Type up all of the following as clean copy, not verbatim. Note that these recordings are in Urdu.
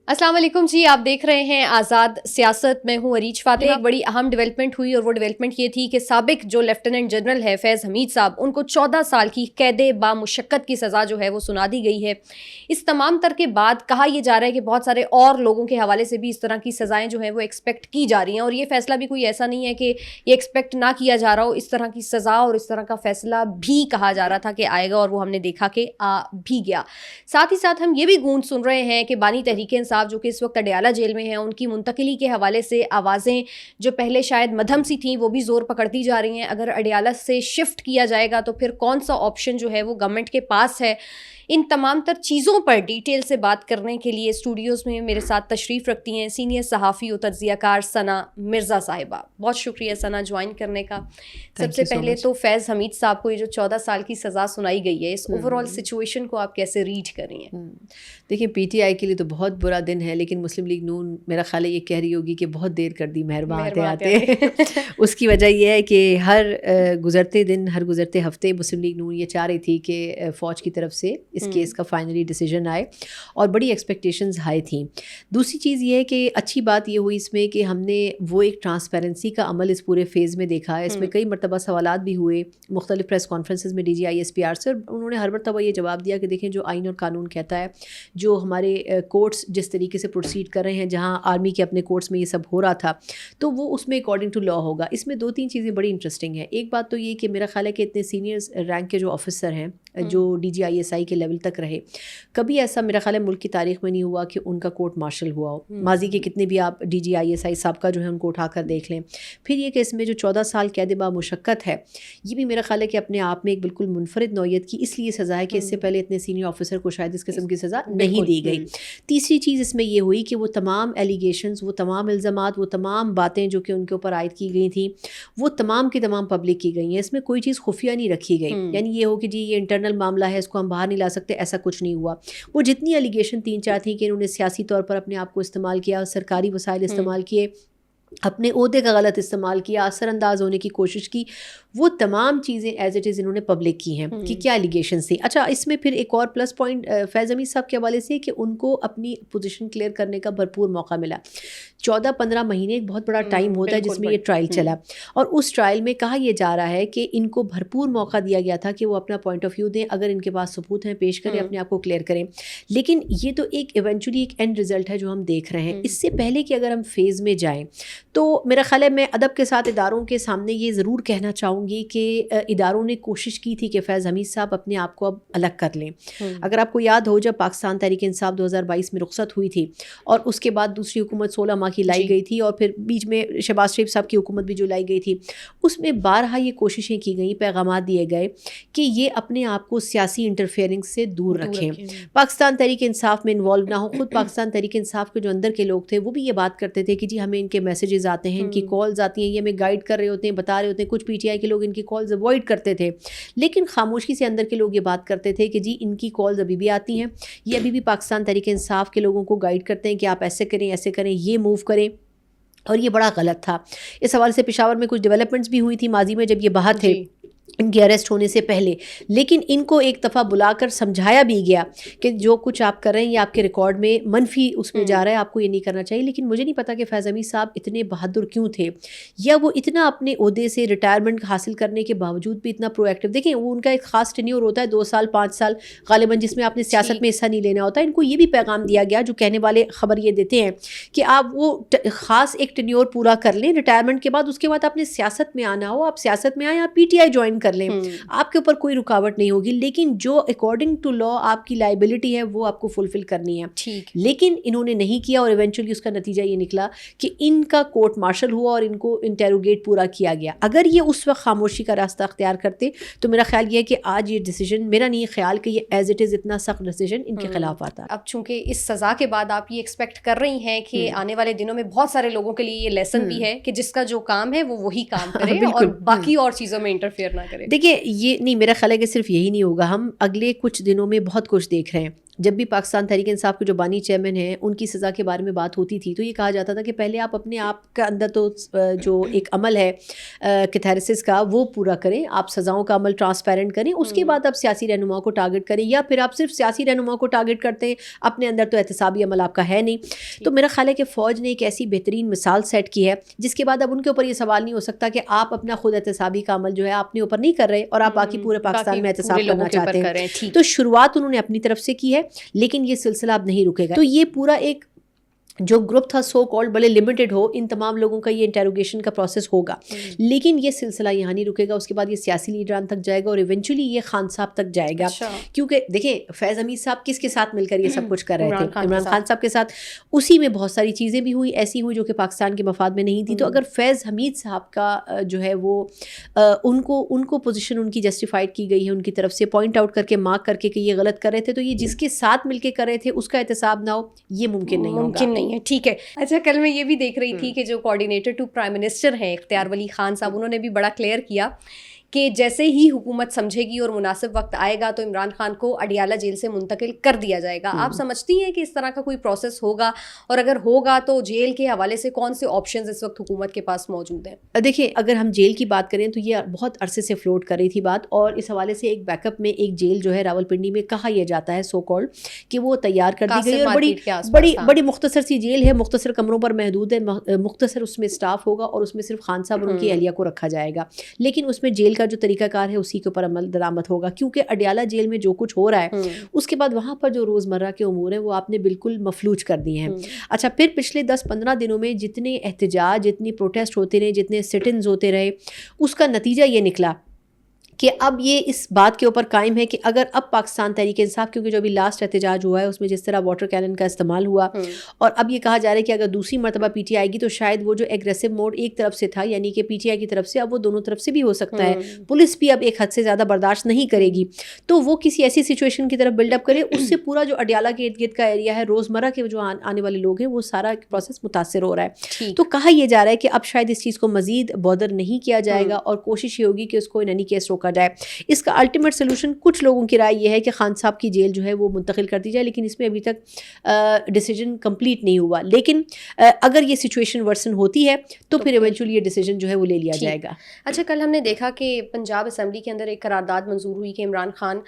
السلام علیکم جی، آپ دیکھ رہے ہیں آزاد سیاست. میں ہوں عریج فاطمہ. ایک بڑی اہم ڈیولپمنٹ ہوئی اور وہ ڈیولپمنٹ یہ تھی کہ سابق جو لیفٹیننٹ جنرل ہے فیض حمید صاحب، ان کو 14 سال کی قید بامشقت کی سزا جو ہے وہ سنا دی گئی ہے. اس تمام تر کے بعد کہا یہ جا رہا ہے کہ بہت سارے اور لوگوں کے حوالے سے بھی اس طرح کی سزائیں جو ہیں وہ ایکسپیکٹ کی جا رہی ہیں، اور یہ فیصلہ بھی کوئی ایسا نہیں ہے کہ یہ ایکسپیکٹ نہ کیا جا رہا ہو. اس طرح کی سزا اور اس طرح کا فیصلہ بھی کہا جا رہا تھا کہ آئے گا، اور وہ ہم نے دیکھا کہ آ بھی گیا. ساتھ ہی ساتھ ہم یہ بھی گونج سن رہے ہیں کہ بانی تحریک انصاف جو کہ اس وقت اڈیالہ جیل میں ہیں، ان کی منتقلی کے حوالے سے آوازیں جو پہلے شاید مدھم سی تھیں وہ بھی زور پکڑتی جا رہی ہیں. اگر اڈیالہ سے شفٹ کیا جائے گا تو پھر کون سا آپشن جو ہے وہ گورنمنٹ کے پاس ہے. ان تمام تر چیزوں پر ڈیٹیل سے بات کرنے کے لیے اسٹوڈیوز میں میرے ساتھ تشریف رکھتی ہیں سینئر صحافی و تجزیہ کار ثنا مرزا صاحبہ. بہت شکریہ ثنا جوائن کرنے کا. سب سے پہلے تو فیض حمید صاحب کو یہ جو 14 سال کی سزا سنائی گئی ہے، اس اوور آل سچویشن کو آپ کیسے ریڈ کر رہی ہیں؟ دیکھیں، پی ٹی آئی کے لیے تو بہت برا دن ہے، لیکن مسلم لیگ نون میرا خیال ہے یہ کہہ رہی ہوگی کہ بہت دیر کر دی مہربان آتے اس کی وجہ یہ ہے کہ ہر گزرتے دن، ہر گزرتے ہفتے مسلم لیگ نون یہ چاہ رہی تھی کہ فوج کی طرف سے اس کیس کا فائنلی ڈیسیجن آئے، اور بڑی ایکسپیکٹیشنز ہائی تھیں. دوسری چیز یہ ہے کہ اچھی بات یہ ہوئی اس میں کہ ہم نے وہ ایک ٹرانسپیرنسی کا عمل اس پورے فیز میں دیکھا ہے. اس میں کئی مرتبہ سوالات بھی ہوئے مختلف پریس کانفرنسز میں D G I S P R سے، اور انہوں نے ہر مرتبہ یہ جواب دیا کہ دیکھیں جو آئین اور قانون کہتا ہے، جو ہمارے کورٹس جس طریقے سے پروسیڈ کر رہے ہیں، جہاں آرمی کے اپنے کورٹس میں یہ سب ہو رہا تھا، تو وہ اس میں اکارڈنگ ٹو لا ہوگا. اس میں 2-3 چیزیں بڑی انٹرسٹنگ ہیں. ایک بات تو یہ کہ میرا خیال ہے کہ اتنے سینئر رینک کے جو آفیسر ہیں جو D G I S I کے لیول تک رہے، کبھی ایسا میرا خیال ہے ملک کی تاریخ میں نہیں ہوا کہ ان کا کورٹ مارشل ہوا ہو. ماضی کے کتنے بھی آپ D G I S I سابقہ جو ہے ان کو اٹھا کر دیکھ لیں. پھر یہ کہ اس میں جو 14 سال قید بامشقت ہے، یہ بھی میرا خیال ہے کہ اپنے آپ میں ایک بالکل منفرد نوعیت کی اس لیے سزا ہے کہ اس سے پہلے اتنے سینئر آفیسر کو شاید اس قسم کی سزا نہیں دی گئی. تیسری چیز اس میں یہ ہوئی کہ وہ تمام ایلیگیشنز، وہ تمام الزامات، وہ تمام باتیں جو کہ ان کے اوپر عائد کی گئی تھیں، وہ تمام کی تمام پبلک کی گئی ہیں. اس میں کوئی چیز خفیہ نہیں رکھی گئی. یعنی یہ ہو کہ جی یہ انٹرنل معاملہ ہے، اس کو ہم باہر نہیں لا سکتے، ایسا کچھ نہیں ہوا. وہ جتنی ایلیگیشن 3-4 تھیں کہ انہوں نے سیاسی طور پر اپنے آپ کو استعمال کیا، سرکاری وسائل استعمال کیے، اپنے عہدے کا غلط استعمال کیا، اثر انداز ہونے کی کوشش کی، وہ تمام چیزیں ایز اٹ از انہوں نے پبلک کی ہیں کہ کیا ایلیگیشنز تھیں. اچھا، اس میں پھر ایک اور پلس پوائنٹ فیض حمید صاحب کے حوالے سے کہ ان کو اپنی پوزیشن کلیئر کرنے کا بھرپور موقع ملا. 14-15 مہینے ایک بہت بڑا ٹائم ہوتا ہے جس میں یہ ٹرائل چلا، اور اس ٹرائل میں کہا یہ جا رہا ہے کہ ان کو بھرپور موقع دیا گیا تھا کہ وہ اپنا پوائنٹ آف ویو دیں، اگر ان کے پاس ثبوت ہیں پیش کریں، اپنے آپ کو کلیئر کریں. لیکن یہ تو ایک ایونچولی ایک اینڈ رزلٹ ہے جو ہم دیکھ رہے ہیں. اس سے پہلے کہ اگر ہم فیز میں جائیں تو میرا خیال ہے میں ادب کے ساتھ اداروں کے سامنے یہ ضرور کہنا چاہوں گی کہ اداروں نے کوشش کی تھی کہ فیض حمید صاحب اپنے آپ کو اب الگ کر لیں. اگر آپ کو یاد ہو، جب پاکستان تحریک انصاف 2022 میں رخصت ہوئی تھی اور اس کے بعد دوسری حکومت 16 ماہ کی لائی گئی تھی، اور پھر بیچ میں شہباز شریف صاحب کی حکومت بھی جو لائی گئی تھی، اس میں بارہا یہ کوششیں کی گئیں، پیغامات دیے گئے کہ یہ اپنے آپ کو سیاسی انٹرفیئرنگ سے دور رکھیں، پاکستان تحریک انصاف میں انوالو نہ ہو. خود پاکستان تحریک انصاف کے جو اندر کے لوگ تھے وہ بھی یہ بات کرتے تھے کہ جی ہمیں ان کے میسیجز آتے ہیں، ان کی کالز آتی ہیں، یہ ہمیں گائیڈ کر رہے ہوتے ہیں، بتا رہے ہوتے ہیں. کچھ پی ٹی آئی کے لوگ ان کی کالز اوائڈ کرتے تھے، لیکن خاموشی سے اندر کے لوگ یہ بات کرتے تھے کہ جی ان کی کالز ابھی بھی آتی ہیں، یہ ابھی بھی پاکستان تحریک انصاف کے لوگوں کو گائیڈ کرتے ہیں کہ آپ ایسے کریں، ایسے کریں، یہ موو کریں. اور یہ بڑا غلط تھا. اس حوالے سے پشاور میں کچھ ڈیولپمنٹس بھی ہوئی تھی ماضی میں جب یہ باہر تھے ان کے اریسٹ ہونے سے پہلے، لیکن ان کو ایک دفعہ بلا کر سمجھایا بھی گیا کہ جو کچھ آپ کر رہے ہیں یہ آپ کے ریکارڈ میں منفی اس میں جا رہا ہے، آپ کو یہ نہیں کرنا چاہیے. لیکن مجھے نہیں پتا کہ فیض حمید صاحب اتنے بہادر کیوں تھے، یا وہ اتنا اپنے عہدے سے ریٹائرمنٹ حاصل کرنے کے باوجود بھی اتنا پرو ایکٹیو. دیکھیں، وہ ان کا ایک خاص ٹینیور ہوتا ہے 2 سال 5 سال غالباً، جس میں آپ نے سیاست میں حصہ نہیں لینا ہوتا. ان کو یہ بھی پیغام دیا گیا جو کہنے والے خبر یہ دیتے ہیں کہ آپ وہ خاص ایک ٹینیور پورا کر لیں ریٹائرمنٹ کے بعد، اس کے بعد آپ نے سیاست میں آنا ہو، آپ سیاست میں آئیں، آپ پی ٹی آئی جوائن کر لیں، آپ کے اوپر کوئی رکاوٹ نہیں ہوگی. لیکن جو اکارڈنگ ٹو لا آپ کی لائبلٹی ہے وہ آپ کو فلفل کرنی ہے. ٹھیک. لیکن انہوں نے نہیں کیا، اور ایونچولی اس کا نتیجہ یہ نکلا کہ ان کا کورٹ مارشل ہوا اور ان کو انٹیروگیٹ پورا کیا گیا. اگر یہ اس وقت خاموشی کا راستہ اختیار کرتے تو میرا خیال یہ ہے کہ آج یہ ڈیسیجن، میرا نہیں خیال کہ یہ ایز اٹ از اتنا سخت ڈیسیجن ان کے خلاف آتا. اب چونکہ اس سزا کے بعد آپ یہ ایکسپیکٹ کر رہی ہیں کہ آنے والے دنوں میں بہت سارے لوگوں کے لیے یہ لیسن بھی ہے کہ جس کا جو کام ہے وہ وہی کام کرے اور باقی اور چیزوں میں انٹرفیئر نہ کرے. دیکھیے، یہ نہیں، میرا خیال ہے کہ صرف یہی نہیں ہوگا. ہم اگلے کچھ دنوں میں بہت کچھ دیکھ رہے ہیں. جب بھی پاکستان تحریک انصاف کے جو بانی چیئرمین ہیں ان کی سزا کے بارے میں بات ہوتی تھی تو یہ کہا جاتا تھا کہ پہلے آپ اپنے آپ کا اندر تو جو ایک عمل ہے کیتھیریسس کا وہ پورا کریں, آپ سزاؤں کا عمل ٹرانسپیرنٹ کریں, اس کے بعد آپ سیاسی رہنماؤں کو ٹارگٹ کریں, یا پھر آپ صرف سیاسی رہنماؤں کو ٹارگٹ کرتے ہیں, اپنے اندر تو احتسابی عمل آپ کا ہے نہیں. تو میرا خیال ہے کہ فوج نے ایک ایسی بہترین مثال سیٹ کی ہے جس کے بعد اب ان کے اوپر یہ سوال نہیں ہو سکتا کہ آپ اپنا خود احتسابی کا عمل جو ہے اپنے اوپر نہیں کر رہے اور آپ باقی پورے پاکستان میں احتساب کرنا چاہتے ہیں. تو شروعات انہوں نے اپنی طرف سے کی ہے, لیکن یہ سلسلہ اب نہیں رکے گا. تو یہ پورا ایک جو گروپ تھا سو کالڈ بڑے لمیٹڈ ہو, ان تمام لوگوں کا یہ انٹروگیشن کا پروسیس ہوگا, لیکن یہ سلسلہ یہاں نہیں رکے گا. اس کے بعد یہ سیاسی لیڈران تک جائے گا اور ایونچولی یہ خان صاحب تک جائے گا. کیونکہ دیکھیں فیض حمید صاحب کس کے ساتھ مل کر یہ سب کچھ کر رہے تھے, عمران خان صاحب کے ساتھ. اسی میں بہت ساری چیزیں بھی ہوئی, ایسی ہوئی جو کہ پاکستان کے مفاد میں نہیں تھی. تو اگر فیض حمید صاحب کا جو ہے وہ ان کو پوزیشن ان کی جسٹیفائڈ کی گئی ہے ان کی طرف سے, پوائنٹ آؤٹ کر کے مارک کر کے کہ یہ غلط کر رہے تھے, تو یہ جس کے ساتھ مل کے کر رہے تھے اس کا احتساب نہ ہو, یہ ممکن نہیں ہے. ٹھیک ہے. اچھا, کل میں یہ بھی دیکھ رہی تھی کہ جو کوآرڈینیٹر ٹو پرائم منسٹر ہیں اختیار ولی خان صاحب, انہوں نے بھی بڑا کلیئر کیا کہ جیسے ہی حکومت سمجھے گی اور مناسب وقت آئے گا تو عمران خان کو اڈیالہ جیل سے منتقل کر دیا جائے گا. آپ سمجھتی ہیں کہ اس طرح کا کوئی پروسیس ہوگا, اور اگر ہوگا تو جیل کے حوالے سے کون سے آپشنز اس وقت حکومت کے پاس موجود ہیں؟ دیکھیں, اگر ہم جیل کی بات کریں تو یہ بہت عرصے سے فلوٹ کر رہی تھی بات, اور اس حوالے سے ایک بیک اپ میں ایک جیل جو ہے راولپنڈی میں کہا یہ جاتا ہے سو کالڈ کہ وہ تیار کر دی گئی, اور بڑی مختصر سی جیل ہے, مختصر کمروں پر محدود ہے, مختصر اس میں اسٹاف ہوگا, اور اس میں صرف خان صاحب اور ان کی اہلیہ کو رکھا جائے گا. لیکن اس میں جیل کا جو طریقہ کار ہے اسی کے اوپر عمل درآمد ہوگا, کیونکہ اڈیالہ جیل میں جو کچھ ہو رہا ہے اس کے بعد وہاں پر جو روزمرہ کے امور ہیں وہ آپ نے بالکل مفلوج کر دیے ہیں. اچھا, پھر پچھلے 10-15 دنوں میں جتنے احتجاج, جتنی پروٹیسٹ ہوتے رہے, جتنے سٹ انز ہوتے رہے, اس کا نتیجہ یہ نکلا کہ اب یہ اس بات کے اوپر قائم ہے کہ اگر اب پاکستان تحریک انصاف, کیونکہ جو ابھی لاسٹ احتجاج ہوا ہے اس میں جس طرح واٹر کینن کا استعمال ہوا, اور اب یہ کہا جا رہا ہے کہ اگر دوسری مرتبہ پی ٹی آئی گی تو شاید وہ جو ایگریسو موڈ ایک طرف سے تھا یعنی کہ پی ٹی آئی کی طرف سے, اب وہ دونوں طرف سے بھی ہو سکتا ہے. پولیس بھی اب ایک حد سے زیادہ برداشت نہیں کرے گی, تو وہ کسی ایسی سچویشن کی طرف بلڈ اپ کرے, اس سے پورا جو اڈیالہ کے ارد گرد کا ایریا ہے, روزمرہ کے جو آنے والے لوگ ہیں, وہ سارا پروسیس متاثر ہو رہا ہے. تو کہا یہ جا رہا ہے کہ اب شاید اس چیز کو مزید بودر نہیں کیا جائے گا, اور کوشش یہ ہوگی کہ اس کو ان اینی کیس روکا جائے. اس کا الٹیمیٹ سولوشن کچھ لوگوں کی رائے یہ ہے کہ خان صاحب کی جیل جو ہے وہ منتقل کر دی جائے, لیکن اس میں ابھی تک ڈیسیجن کمپلیٹ نہیں ہوا. لیکن اگر یہ سچویشن ورسن ہوتی ہے تو پھر ایونچولی یہ ڈیسیجن جو ہے وہ لے لیا جائے گا. اچھا, کل ہم نے دیکھا کہ پنجاب اسمبلی کے اندر ایک قرارداد منظور ہوئی کہ عمران خان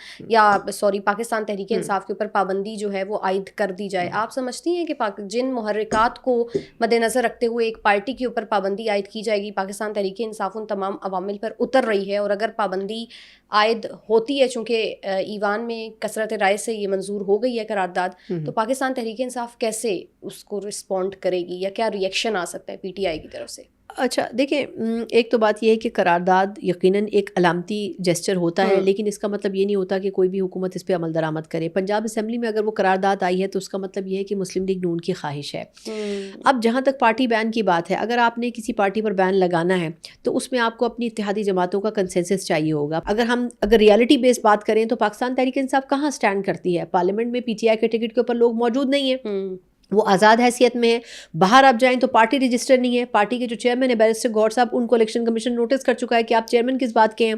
پاکستان تحریک انصاف کے اوپر پابندی جو ہے وہ عائد کر دی جائے. آپ سمجھتی ہیں کہ جن محرکات کو مد نظر رکھتے ہوئے ایک پارٹی کے اوپر پابندی عائد کی جائے گی, پاکستان تحریک انصاف ان تمام عوامل پر اتر رہی ہے, اور اگر پابندی عائد ہوتی ہے, چونکہ ایوان میں کثرت رائے سے یہ منظور ہو گئی ہے قرارداد, تو پاکستان تحریک انصاف کیسے اس کو رسپونڈ کرے گی, یا کیا ریئیکشن آ سکتا ہے پی ٹی آئی کی طرف سے؟ اچھا دیکھیں, ایک تو بات یہ ہے کہ قرارداد یقیناً ایک علامتی جسچر ہوتا ہے, لیکن اس کا مطلب یہ نہیں ہوتا کہ کوئی بھی حکومت اس پہ عمل درآمد کرے. پنجاب اسمبلی میں اگر وہ قرارداد آئی ہے تو اس کا مطلب یہ ہے کہ مسلم لیگ نون کی خواہش ہے. اب جہاں تک پارٹی بین کی بات ہے, اگر آپ نے کسی پارٹی پر بین لگانا ہے تو اس میں آپ کو اپنی اتحادی جماعتوں کا کنسنسس چاہیے ہوگا. اگر ریالٹی بیس بات کریں تو پاکستان تحریک انصاف کہاں اسٹینڈ کرتی ہے؟ پارلیمنٹ میں پی ٹی آئی کے ٹکٹ کے اوپر لوگ موجود نہیں ہیں, وہ آزاد حیثیت میں ہے. باہر آپ جائیں تو پارٹی رجسٹر نہیں ہے. پارٹی کے جو چیئرمین ہے بیرسٹر گور صاحب, ان کو الیکشن کمیشن نوٹس کر چکا ہے کہ آپ چیئرمین کس بات کے ہیں.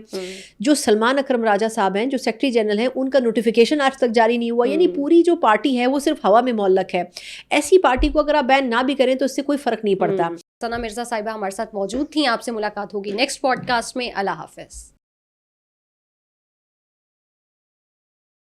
جو سلمان اکرم راجہ صاحب ہیں جو سیکرٹری جنرل ہیں, ان کا نوٹیفیکیشن آج تک جاری نہیں ہوا. یعنی پوری جو پارٹی ہے وہ صرف ہوا میں معلق ہے. ایسی پارٹی کو اگر آپ بین نہ بھی کریں تو اس سے کوئی فرق نہیں پڑتا. ثنا مرزا صاحبہ ہمارے ساتھ موجود تھیں, آپ سے ملاقات ہوگی نیکسٹ پوڈ کاسٹ میں. اللہ حافظ.